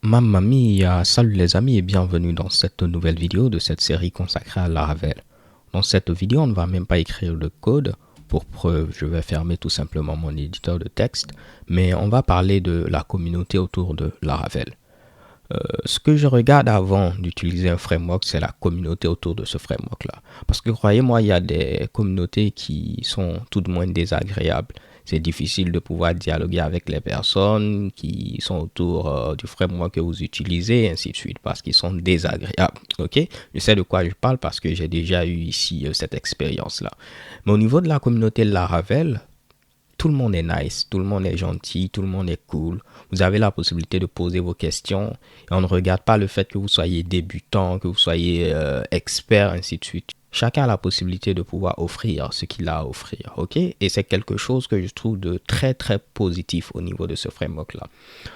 Mamma mia, salut les amis et bienvenue dans cette nouvelle vidéo de cette série consacrée à Laravel. Dans cette vidéo, on ne va même pas écrire le code. Pour preuve, je vais fermer tout simplement mon éditeur de texte, mais on va parler de la communauté autour de Laravel. Ce que je regarde avant d'utiliser un framework, c'est la communauté autour de ce framework-là. Parce que croyez-moi, il y a des communautés qui sont tout de moins désagréables. C'est difficile de pouvoir dialoguer avec les personnes qui sont autour du framework que vous utilisez, et ainsi de suite, parce qu'ils sont désagréables. Ok? Je sais de quoi je parle parce que j'ai déjà eu ici cette expérience-là. Mais au niveau de la communauté Laravel, tout le monde est nice, tout le monde est gentil, tout le monde est cool. Vous avez la possibilité de poser vos questions et on ne regarde pas le fait que vous soyez débutant, que vous soyez expert, ainsi de suite. Chacun a la possibilité de pouvoir offrir ce qu'il a à offrir, ok? Et c'est quelque chose que je trouve de très très positif au niveau de ce framework-là.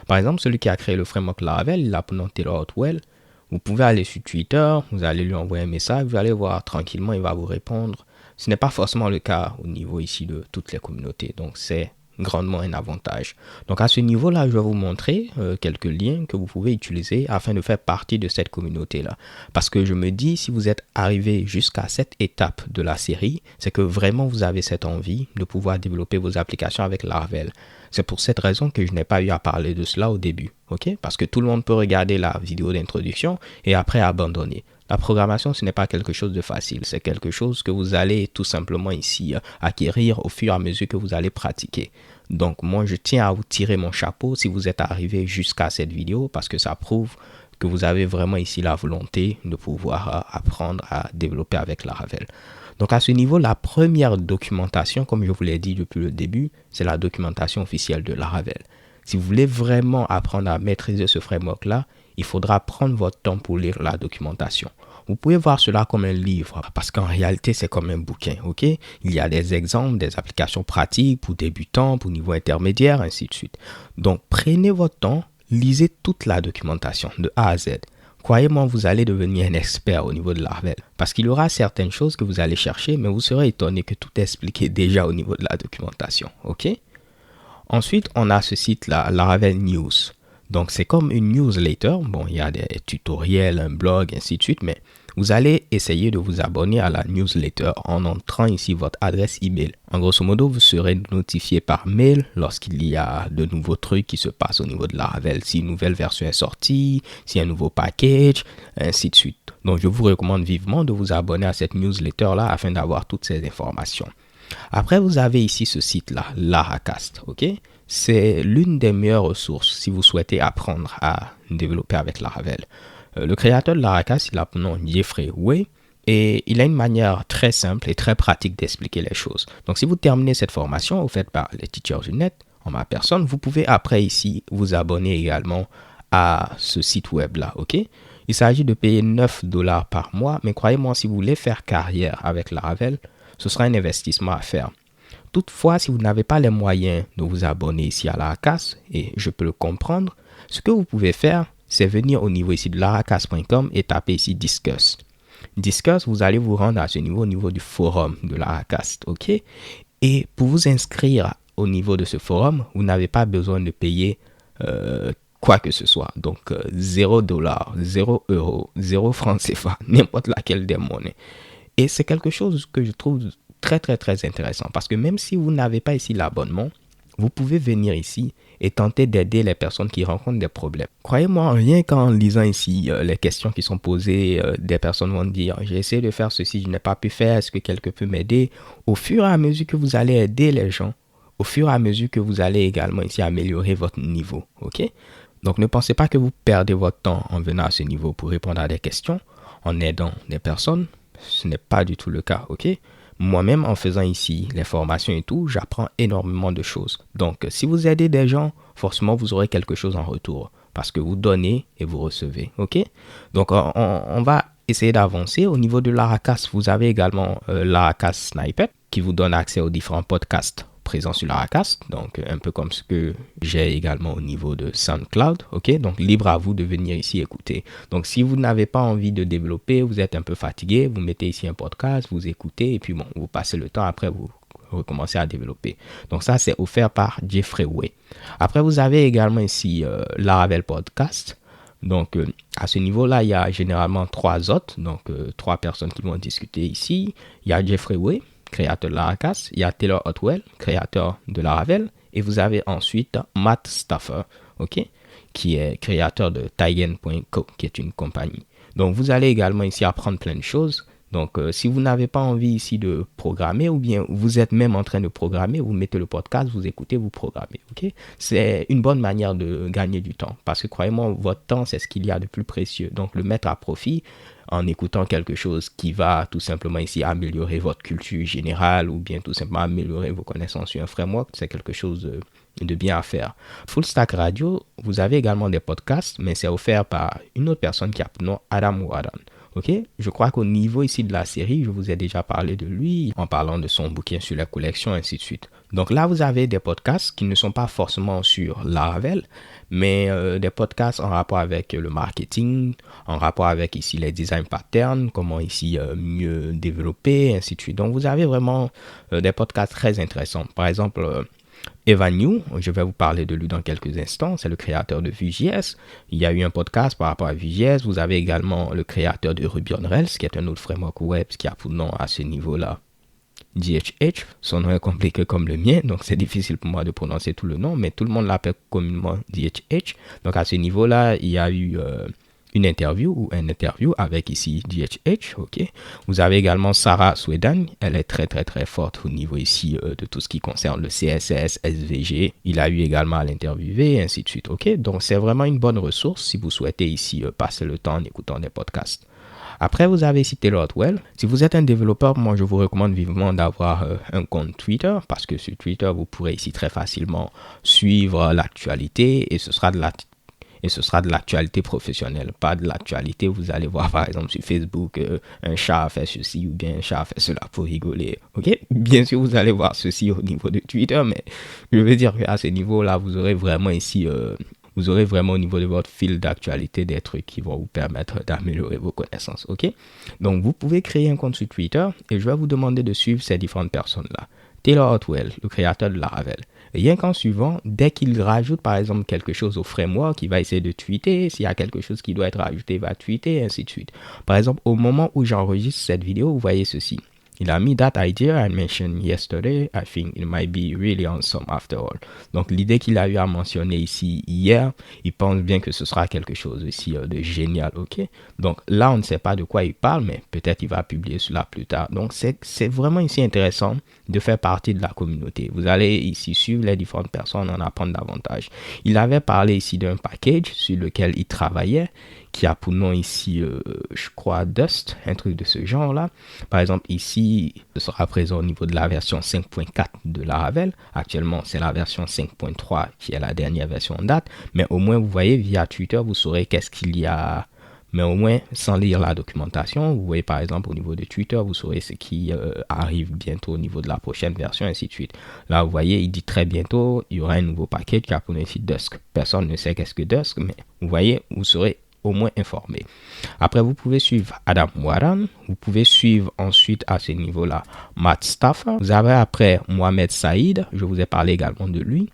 Par exemple, celui qui a créé le framework Laravel, il l'a prénommé Taylor Otwell. Vous pouvez aller sur Twitter, vous allez lui envoyer un message, vous allez voir tranquillement, il va vous répondre. Ce n'est pas forcément le cas au niveau ici de toutes les communautés, donc c'est grandement un avantage. Donc à ce niveau-là, je vais vous montrer quelques liens que vous pouvez utiliser afin de faire partie de cette communauté-là. Parce que je me dis, si vous êtes arrivé jusqu'à cette étape de la série, c'est que vraiment vous avez cette envie de pouvoir développer vos applications avec Laravel. C'est pour cette raison que je n'ai pas eu à parler de cela au début, ok? Parce que tout le monde peut regarder la vidéo d'introduction et après abandonner. La programmation, ce n'est pas quelque chose de facile, c'est quelque chose que vous allez tout simplement ici acquérir au fur et à mesure que vous allez pratiquer. Donc moi, je tiens à vous tirer mon chapeau si vous êtes arrivé jusqu'à cette vidéo parce que ça prouve que vous avez vraiment ici la volonté de pouvoir apprendre à développer avec Laravel. Donc à ce niveau, la première documentation, comme je vous l'ai dit depuis le début, c'est la documentation officielle de Laravel. Si vous voulez vraiment apprendre à maîtriser ce framework-là, il faudra prendre votre temps pour lire la documentation. Vous pouvez voir cela comme un livre, parce qu'en réalité, c'est comme un bouquin, ok? Il y a des exemples, des applications pratiques pour débutants, pour niveau intermédiaire, ainsi de suite. Donc, prenez votre temps, lisez toute la documentation de A à Z. Croyez-moi, vous allez devenir un expert au niveau de Laravel, parce qu'il y aura certaines choses que vous allez chercher, mais vous serez étonné que tout est expliqué déjà au niveau de la documentation, ok? Ensuite, on a ce site-là, Laravel News. Donc, c'est comme une newsletter. Bon, il y a des tutoriels, un blog, ainsi de suite, mais vous allez essayer de vous abonner à la newsletter en entrant ici votre adresse email. En grosso modo, vous serez notifié par mail lorsqu'il y a de nouveaux trucs qui se passent au niveau de Laravel. Si une nouvelle version est sortie, s'il y a un nouveau package, ainsi de suite. Donc, je vous recommande vivement de vous abonner à cette newsletter-là afin d'avoir toutes ces informations. Après, vous avez ici ce site-là, Laracast, ok? C'est l'une des meilleures ressources si vous souhaitez apprendre à développer avec Laravel. Le créateur de Laracast, il a le nom Jeffrey Way et il a une manière très simple et très pratique d'expliquer les choses. Donc, si vous terminez cette formation offerte par les Teachers du Net, en ma personne, vous pouvez après ici vous abonner également à ce site web-là, ok? Il s'agit de payer 9 $ par mois, mais croyez-moi, si vous voulez faire carrière avec Laravel, ce sera un investissement à faire. Toutefois, si vous n'avez pas les moyens de vous abonner ici à Laracast, et je peux le comprendre, ce que vous pouvez faire, c'est venir au niveau ici de laracast.com et taper ici Discuss. Discuss, vous allez vous rendre à ce niveau, au niveau du forum de Laracast, ok? Et pour vous inscrire au niveau de ce forum, vous n'avez pas besoin de payer quoi que ce soit. Donc, 0 $, 0 €, 0 francs CFA, n'importe laquelle des monnaies. Et c'est quelque chose que je trouve très très très intéressant parce que même si vous n'avez pas ici l'abonnement, vous pouvez venir ici et tenter d'aider les personnes qui rencontrent des problèmes. Croyez-moi, rien qu'en lisant ici les questions qui sont posées, des personnes vont dire « J'ai essayé de faire ceci, je n'ai pas pu faire, est-ce que quelqu'un peut m'aider ?» Au fur et à mesure que vous allez aider les gens, au fur et à mesure que vous allez également ici améliorer votre niveau, ok? Donc ne pensez pas que vous perdez votre temps en venant à ce niveau pour répondre à des questions, en aidant des personnes. Ce n'est pas du tout le cas, ok? Moi-même, en faisant ici les formations et tout, j'apprends énormément de choses. Donc, si vous aidez des gens, forcément, vous aurez quelque chose en retour. Parce que vous donnez et vous recevez, ok? Donc, on va essayer d'avancer. Au niveau de Laracast, vous avez également Laracast Snippet qui vous donne accès aux différents podcasts présents sur Laracast, donc un peu comme ce que j'ai également au niveau de SoundCloud, ok? Donc libre à vous de venir ici écouter. Donc si vous n'avez pas envie de développer, vous êtes un peu fatigué, vous mettez ici un podcast, vous écoutez et puis bon, vous passez le temps, après vous recommencez à développer. Donc ça, c'est offert par Jeffrey Way. Après, vous avez également ici Laravel Podcast. Donc, à ce niveau-là, il y a généralement 3 hôtes, donc 3 personnes qui vont discuter ici. Il y a Jeffrey Way, créateur de Laracas. Il y a Taylor Otwell, créateur de Laravel. Et vous avez ensuite Matt Stauffer, ok, qui est créateur de Taigen.co, qui est une compagnie. Donc, vous allez également ici apprendre plein de choses. Donc, si vous n'avez pas envie ici de programmer ou bien vous êtes même en train de programmer, vous mettez le podcast, vous écoutez, vous programmez. Ok, c'est une bonne manière de gagner du temps parce que croyez-moi, votre temps, c'est ce qu'il y a de plus précieux. Donc, le mettre à profit en écoutant quelque chose qui va tout simplement ici améliorer votre culture générale ou bien tout simplement améliorer vos connaissances sur un framework, c'est quelque chose de bien à faire. Full Stack Radio, vous avez également des podcasts, mais c'est offert par une autre personne qui a le nom Adam Warren. Ok, je crois qu'au niveau ici de la série, je vous ai déjà parlé de lui en parlant de son bouquin sur la collection, ainsi de suite. Donc là, vous avez des podcasts qui ne sont pas forcément sur Laravel, mais des podcasts en rapport avec le marketing, en rapport avec ici les design patterns, comment ici mieux développer, ainsi de suite. Donc vous avez vraiment des podcasts très intéressants. Par exemple, Evan New, je vais vous parler de lui dans quelques instants, c'est le créateur de Vue.js. Il y a eu un podcast par rapport à Vue.js. Vous avez également le créateur de Ruby on Rails, qui est un autre framework web qui a pour nom à ce niveau-là DHH. Son nom est compliqué comme le mien, donc c'est difficile pour moi de prononcer tout le nom, mais tout le monde l'appelle communément DHH. Donc à ce niveau-là, il y a eu une interview ou un interview avec ici DHH, ok. Vous avez également Sarah Swedan, elle est très très très forte au niveau ici de tout ce qui concerne le CSS, SVG. Il a eu également à l'interviewer et ainsi de suite, ok. Donc c'est vraiment une bonne ressource si vous souhaitez ici passer le temps en écoutant des podcasts. Après, vous avez ici Taylor Otwell. Si vous êtes un développeur, moi, je vous recommande vivement d'avoir un compte Twitter parce que sur Twitter, vous pourrez ici très facilement suivre l'actualité et ce sera de l'actualité professionnelle, pas de l'actualité. Vous allez voir par exemple sur Facebook, un chat a fait ceci ou bien un chat a fait cela pour rigoler. Ok, bien sûr, vous allez voir ceci au niveau de Twitter, mais je veux dire qu'à ce niveau-là, vous aurez vraiment ici... vous aurez vraiment au niveau de votre fil d'actualité des trucs qui vont vous permettre d'améliorer vos connaissances, ok? Donc, vous pouvez créer un compte sur Twitter et je vais vous demander de suivre ces différentes personnes-là. Taylor Otwell, le créateur de Laravel. Rien qu'en suivant, dès qu'il rajoute par exemple quelque chose au framework, il va essayer de tweeter. S'il y a quelque chose qui doit être rajouté, il va tweeter, et ainsi de suite. Par exemple, au moment où j'enregistre cette vidéo, vous voyez ceci. Il a mis that idea I mentioned yesterday. I think it might be really awesome after all. Donc l'idée qu'il a eu à mentionner ici hier, il pense bien que ce sera quelque chose ici de génial, ok? Donc là, on ne sait pas de quoi il parle, mais peut-être il va publier cela plus tard. Donc c'est vraiment ici intéressant de faire partie de la communauté. Vous allez ici suivre les différentes personnes, en apprendre davantage. Il avait parlé ici d'un package sur lequel il travaillait, qui a pour nom ici, je crois, Dust, un truc de ce genre-là. Par exemple, ici, ce sera présent au niveau de la version 5.4 de Laravel. Actuellement, c'est la version 5.3 qui est la dernière version en date. Mais au moins, vous voyez, via Twitter, vous saurez qu'est-ce qu'il y a. Mais au moins, sans lire la documentation, vous voyez par exemple au niveau de Twitter, vous saurez ce qui arrive bientôt au niveau de la prochaine version, ainsi de suite. Là, vous voyez, il dit très bientôt, il y aura un nouveau package qui a pour nom ici Dusk. Personne ne sait qu'est-ce que Dusk, mais vous voyez, vous serez au moins informé. Après, vous pouvez suivre Adam Warren. Vous pouvez suivre ensuite à ce niveau-là Matt Stauffer. Vous avez après Mohamed Saïd. Je vous ai parlé également de lui.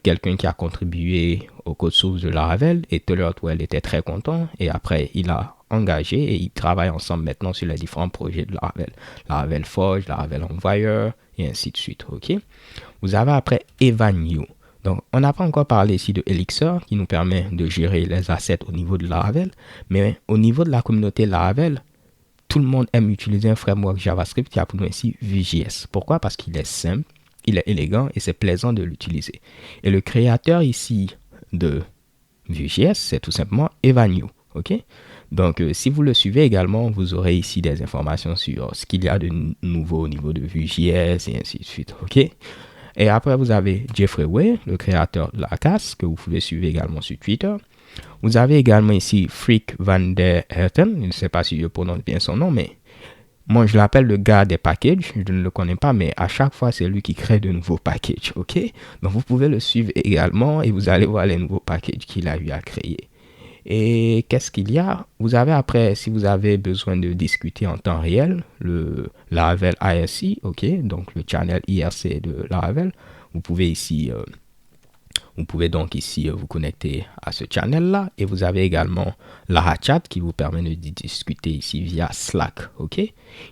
Quelqu'un qui a contribué au code source de Laravel. Et Taylor Otwell était très content. Et après, il a engagé et ils travaillent ensemble maintenant sur les différents projets de Laravel. Laravel Forge, Laravel Envoyer et ainsi de suite. Ok. Vous avez après Evan New. Donc, on n'a pas encore parlé ici de Elixir qui nous permet de gérer les assets au niveau de Laravel, mais au niveau de la communauté Laravel, tout le monde aime utiliser un framework JavaScript qui a pour nous ici Vue.js. Pourquoi? Parce qu'il est simple, il est élégant et c'est plaisant de l'utiliser. Et le créateur ici de Vue.js, c'est tout simplement Evan New. Ok? Donc, si vous le suivez également, vous aurez ici des informations sur ce qu'il y a de nouveau au niveau de Vue.js et ainsi de suite. Ok? Et après, vous avez Jeffrey Way, le créateur de Laracas, que vous pouvez suivre également sur Twitter. Vous avez également ici Freek van der Herten. Je ne sais pas si je prononce bien son nom, mais moi, je l'appelle le gars des packages. Je ne le connais pas, mais à chaque fois, c'est lui qui crée de nouveaux packages. Ok? Donc, vous pouvez le suivre également et vous allez voir les nouveaux packages qu'il a eu à créer. Et qu'est-ce qu'il y a? Vous avez après, si vous avez besoin de discuter en temps réel, le Laravel IRC, ok, donc le channel IRC de Laravel, vous pouvez ici Vous pouvez donc ici vous connecter à ce channel-là et vous avez également Larachat qui vous permet de discuter ici via Slack, ok?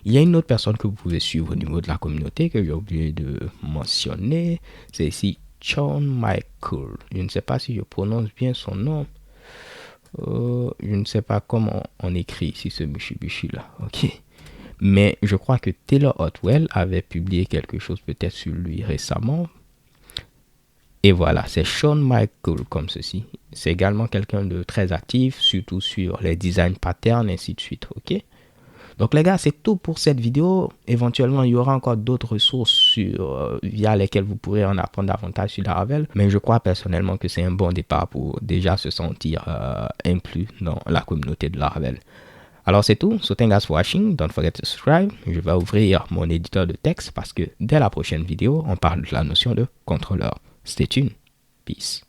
Il y a une autre personne que vous pouvez suivre au niveau de la communauté que j'ai oublié de mentionner, c'est ici Shawn Michael. Je ne sais pas si je prononce bien son nom. Je ne sais pas comment on écrit ici ce Mitsubishi là, ok? Mais je crois que Taylor Otwell avait publié quelque chose peut-être sur lui récemment. Et voilà, c'est Shawn Michael comme ceci. C'est également quelqu'un de très actif, surtout sur les design patterns, ainsi de suite, ok? Donc les gars, c'est tout pour cette vidéo. Éventuellement, il y aura encore d'autres ressources via lesquelles vous pourrez en apprendre davantage sur Laravel. Mais je crois personnellement que c'est un bon départ pour déjà se sentir inclus dans la communauté de Laravel. Alors c'est tout. So thank you guys for watching. Don't forget to subscribe. Je vais ouvrir mon éditeur de texte parce que dès la prochaine vidéo, on parle de la notion de contrôleur. Stay tuned. Peace.